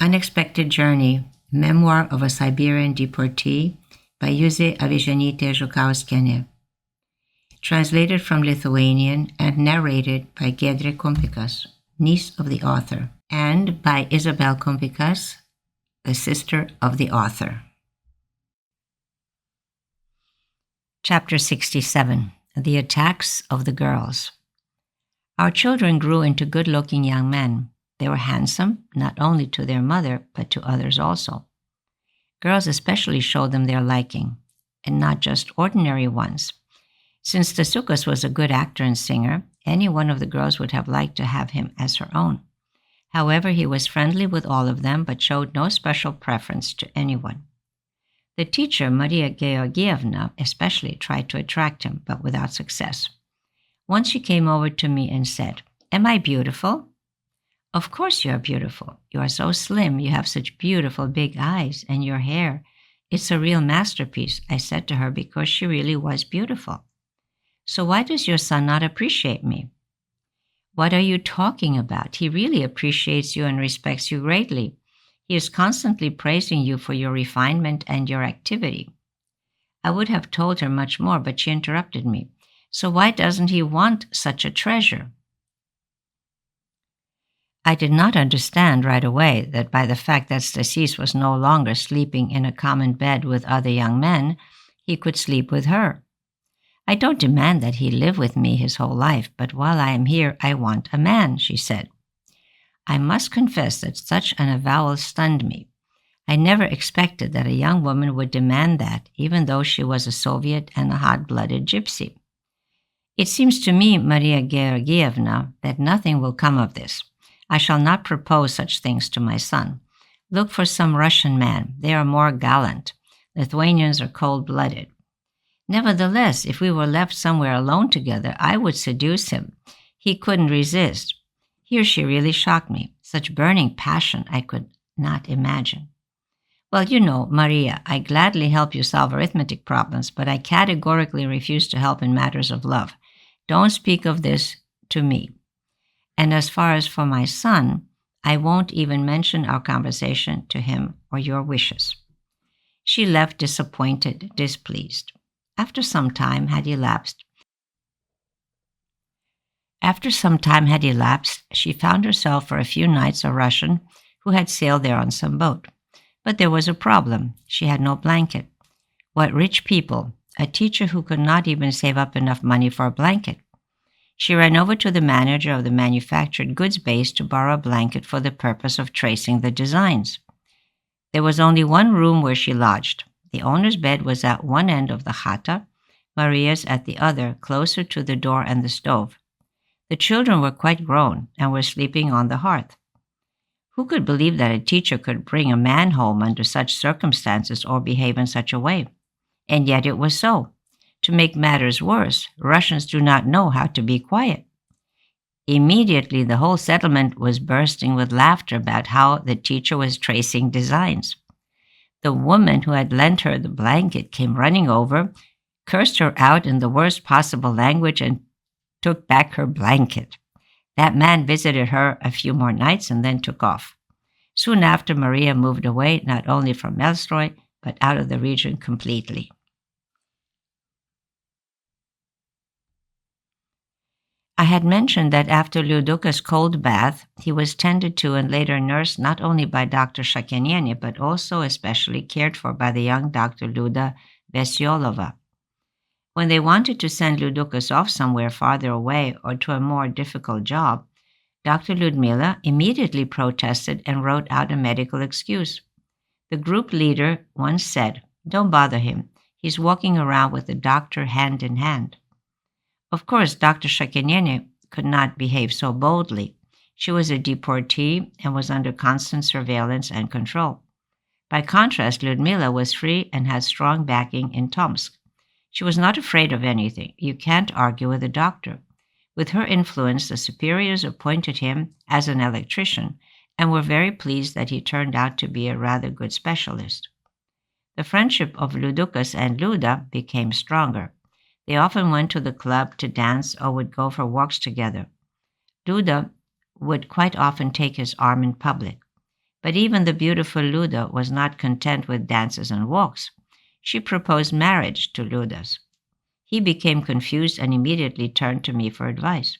Unexpected Journey, Memoir of a Siberian Deportee by Juzė Avižienytė-Žukauskiene. Translated from Lithuanian and narrated by Giedrė Kumpikas, niece of the author, and by Isabelle Kumpikas, the sister of the author. Chapter 67. The Attacks of the Girls. Our children grew into good-looking young men. They were handsome, not only to their mother, but to others also. Girls especially showed them their liking, and not just ordinary ones. Since Tasukas was a good actor and singer, any one of the girls would have liked to have him as her own. However, he was friendly with all of them, but showed no special preference to anyone. The teacher, Maria Georgievna, especially tried to attract him, but without success. Once she came over to me and said, "Am I beautiful?" "Of course you are beautiful. You are so slim, you have such beautiful big eyes, and your hair. It's a real masterpiece," I said to her because she really was beautiful. "So why does your son not appreciate me?" "What are you talking about? He really appreciates you and respects you greatly. He is constantly praising you for your refinement and your activity." I would have told her much more, but she interrupted me. "So why doesn't he want such a treasure?" I did not understand right away that by the fact that Stasis was no longer sleeping in a common bed with other young men, he could sleep with her. "I don't demand that he live with me his whole life, but while I am here, I want a man," she said. I must confess that such an avowal stunned me. I never expected that a young woman would demand that, even though she was a Soviet and a hot-blooded gypsy. "It seems to me, Maria Georgievna, that nothing will come of this. I shall not propose such things to my son. Look for some Russian man. They are more gallant. Lithuanians are cold-blooded." Nevertheless, if we were left somewhere alone together, I would seduce him. He couldn't resist. Here she really shocked me. Such burning passion I could not imagine. "Well, you know, Maria, I gladly help you solve arithmetic problems, but I categorically refuse to help in matters of love. Don't speak of this to me. And as far as for my son, I won't even mention our conversation to him or your wishes." She left disappointed, displeased. After some time had elapsed, she found herself for a few nights a Russian who had sailed there on some boat. But there was a problem. She had no blanket. What rich people! A teacher who could not even save up enough money for a blanket. She ran over to the manager of the manufactured goods base to borrow a blanket for the purpose of tracing the designs. There was only one room where she lodged. The owner's bed was at one end of the chata, Maria's at the other, closer to the door and the stove. The children were quite grown and were sleeping on the hearth. Who could believe that a teacher could bring a man home under such circumstances or behave in such a way? And yet it was so. To make matters worse, Russians do not know how to be quiet. Immediately, the whole settlement was bursting with laughter about how the teacher was tracing designs. The woman who had lent her the blanket came running over, cursed her out in the worst possible language, and took back her blanket. That man visited her a few more nights and then took off. Soon after, Maria moved away, not only from Melstroy, but out of the region completely. I had mentioned that after Liuduka's cold bath, he was tended to and later nursed not only by Dr. Shakeniene, but also especially cared for by the young Dr. Luda Vesiolova. When they wanted to send Liudukas off somewhere farther away or to a more difficult job, Dr. Ludmila immediately protested and wrote out a medical excuse. The group leader once said, "Don't bother him. He's walking around with the doctor hand in hand." Of course, Dr. Shakeniene could not behave so boldly. She was a deportee and was under constant surveillance and control. By contrast, Ludmila was free and had strong backing in Tomsk. She was not afraid of anything. You can't argue with a doctor. With her influence, the superiors appointed him as an electrician and were very pleased that he turned out to be a rather good specialist. The friendship of Liudukas and Luda became stronger. They often went to the club to dance or would go for walks together. Luda would quite often take his arm in public. But even the beautiful Luda was not content with dances and walks. She proposed marriage to Ludas. He became confused and immediately turned to me for advice.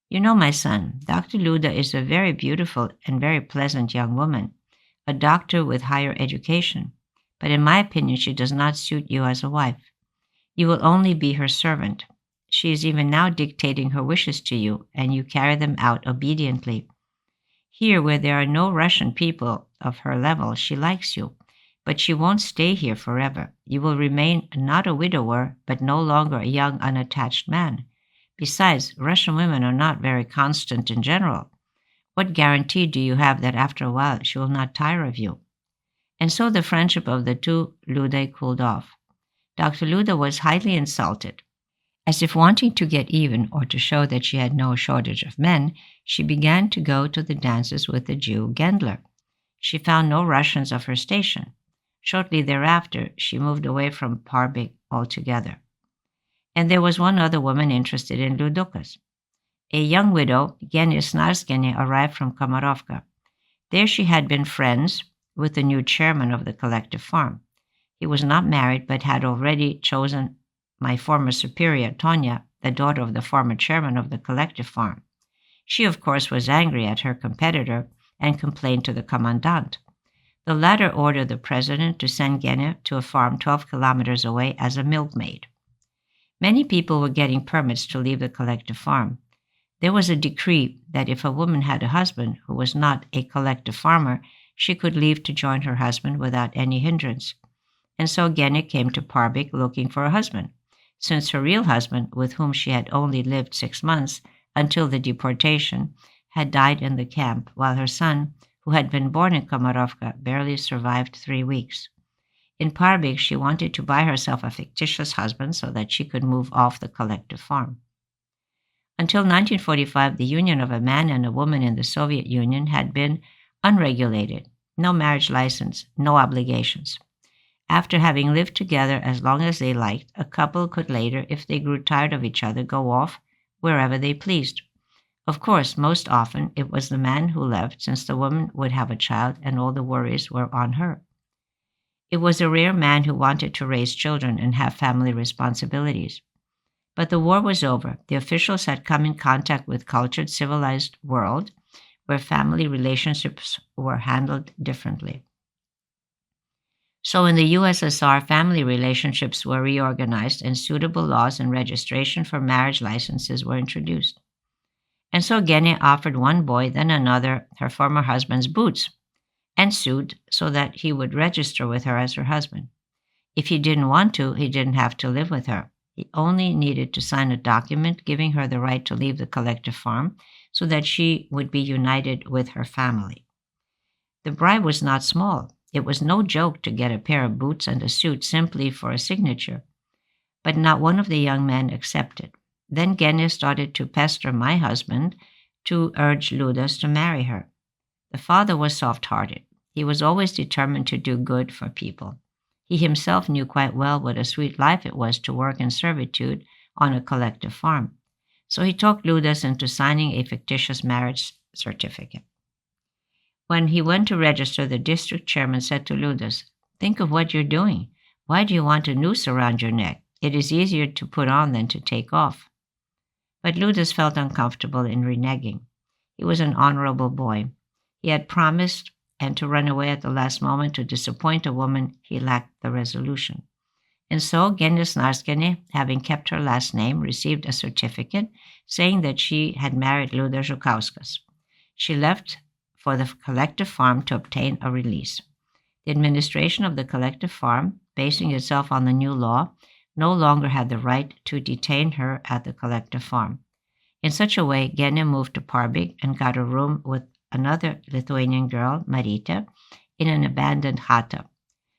You know, my son, Dr. Luda is a very beautiful and very pleasant young woman, a doctor with higher education, but in my opinion, she does not suit you as a wife. You will only be her servant. She is even now dictating her wishes to you, and you carry them out obediently. Here, where there are no Russian people of her level, she likes you, but she won't stay here forever. You will remain not a widower, but no longer a young, unattached man. Besides, Russian women are not very constant in general. What guarantee do you have that after a while she will not tire of you? And so the friendship of the two Ludai cooled off. Dr. Luda was highly insulted. As if wanting to get even or to show that she had no shortage of men, she began to go to the dances with the Jew Gendler. She found no Russians of her station. Shortly thereafter, she moved away from Parbig altogether. And there was one other woman interested in Ludukas. A young widow, Giedrė, arrived from Komarovka. There she had been friends with the new chairman of the collective farm. He was not married, but had already chosen my former superior, Tonya, the daughter of the former chairman of the collective farm. She, of course, was angry at her competitor and complained to the commandant. The latter ordered the president to send Giedre to a farm 12 kilometers away as a milkmaid. Many people were getting permits to leave the collective farm. There was a decree that if a woman had a husband who was not a collective farmer, she could leave to join her husband without any hindrance. And so Giedre came to Parbig looking for a husband, since her real husband, with whom she had only lived 6 months until the deportation, had died in the camp, while her son, who had been born in Komarovka, barely survived 3 weeks. In Parbig, she wanted to buy herself a fictitious husband so that she could move off the collective farm. Until 1945, the union of a man and a woman in the Soviet Union had been unregulated, no marriage license, no obligations. After having lived together as long as they liked, a couple could later, if they grew tired of each other, go off wherever they pleased. Of course, most often it was the man who left, since the woman would have a child and all the worries were on her. It was a rare man who wanted to raise children and have family responsibilities. But the war was over. The officials had come in contact with cultured, civilized world where family relationships were handled differently. So in the USSR, family relationships were reorganized and suitable laws and registration for marriage licenses were introduced. And so Giedre offered one boy, then another, her former husband's boots, and sued so that he would register with her as her husband. If he didn't want to, he didn't have to live with her. He only needed to sign a document giving her the right to leave the collective farm so that she would be united with her family. The bribe was not small. It was no joke to get a pair of boots and a suit simply for a signature. But not one of the young men accepted. Then Giedre started to pester my husband to urge Ludas to marry her. The father was soft-hearted. He was always determined to do good for people. He himself knew quite well what a sweet life it was to work in servitude on a collective farm. So he talked Ludas into signing a fictitious marriage certificate. When he went to register, the district chairman said to Ludas, "Think of what you're doing. Why do you want a noose around your neck? It is easier to put on than to take off." But Ludas felt uncomfortable in reneging. He was an honorable boy. He had promised, and to run away at the last moment to disappoint a woman, he lacked the resolution. And so Giedrė, having kept her last name, received a certificate saying that she had married Liudas Žukauskas. She left for the collective farm to obtain a release. The administration of the collective farm, basing itself on the new law, no longer had the right to detain her at the collective farm. In such a way, Giedre moved to Parbig and got a room with another Lithuanian girl, Marita, in an abandoned chata.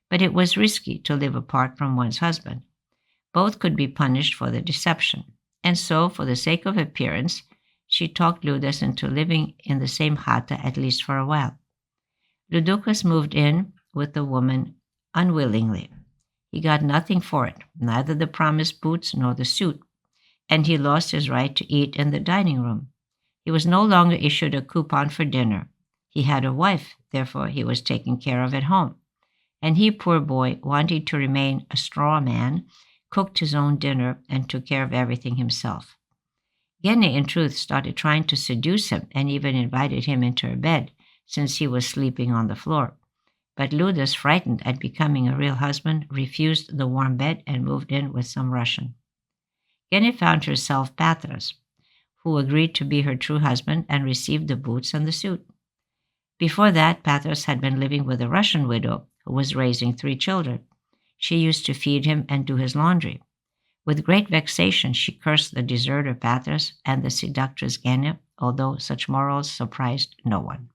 But it was risky to live apart from one's husband. Both could be punished for the deception. And so, for the sake of appearance, she talked Ludas into living in the same chata at least for a while. Ludukas moved in with the woman unwillingly. He got nothing for it, neither the promised boots nor the suit, and he lost his right to eat in the dining room. He was no longer issued a coupon for dinner. He had a wife, therefore he was taken care of at home. And he, poor boy, wanting to remain a straw man, cooked his own dinner and took care of everything himself. Giedre, in truth, started trying to seduce him and even invited him into her bed, since he was sleeping on the floor. But Liudas, frightened at becoming a real husband, refused the warm bed and moved in with some Russian. Giedre found herself Petras, who agreed to be her true husband and received the boots and the suit. Before that, Petras had been living with a Russian widow who was raising 3 children. She used to feed him and do his laundry. With great vexation, she cursed the deserter Petras and the seductress Giedre, although such morals surprised no one.